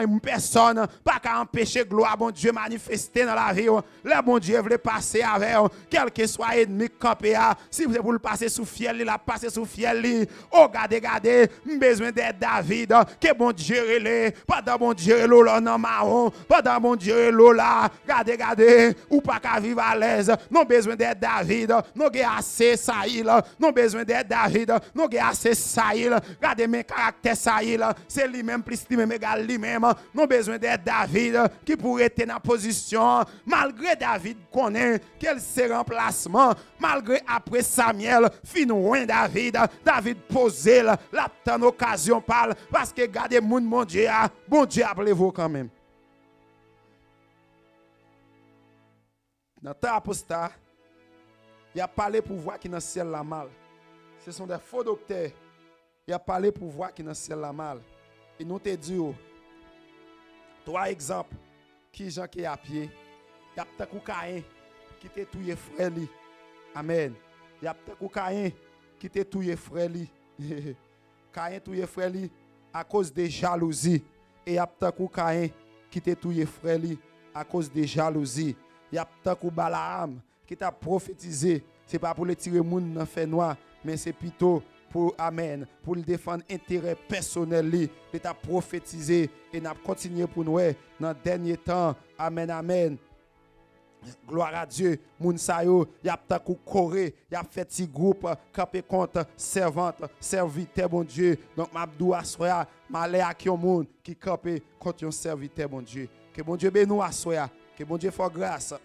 une personne, pas qu'à empêcher gloire bon Dieu manifester dans la vie. Les bon Dieu veut passer avec vous. Quel que soit ennemi campé a, si vous pour le passer sous fiel, il a passé sous fiel. Oh, regardez, besoin d'être David, que bon Dieu relé, pendant bon Dieu là dans marron, pendant bon Dieu là, regardez, ou pas qu'à vivre à l'aise, non besoin d'être David, non assez Saïl, non besoin d'être David, non assez Saïl, regardez mes caractères Saïl, c'est lui-même plus lui-même égal lui-même, non besoin d'être David qui pourrait être dans position, malgré David connaît quel c'est remplacement, malgré après Samuel, fin loin David posé la tant occasion parle, parce que regardez mon Dieu, bon Dieu appelez-vous quand même. Dans le temps apostat, il a parlé pour voir qui dans le ciel la mal. Ce sont des faux docteurs. Il a parlé pour voir qui dans le ciel la mal. Et nous te disons, trois exemples, qui Jean qui est à pied, il y a peut-être Caïn qui te touye frère li. Amen. Il y a peut-être Caïn qui te touye frère li. Caïn touye frère li à cause de jalousie. Et il y a peut-être Caïn qui te touye frère li à cause de jalousie. Il y a peut-être Balaam qui t'a prophétisé. Ce n'est pas pour le tirer moun dans fait noir, mais c'est plutôt pour amen, pour le défendre intérêt personnel li. Il t'a prophétisé et n'a continué pour nous dans le dernier temps. Amen, amen. Gloire à Dieu, moun sa yo, y a peut-être coré, y a fait petit groupe, campé contre servante, serviteur bon Dieu. Donc m'abdou assoya, malé à qui moun qui campé contre un serviteur bon Dieu. Que bon Dieu bénisse assoya, que bon Dieu fasse grâce.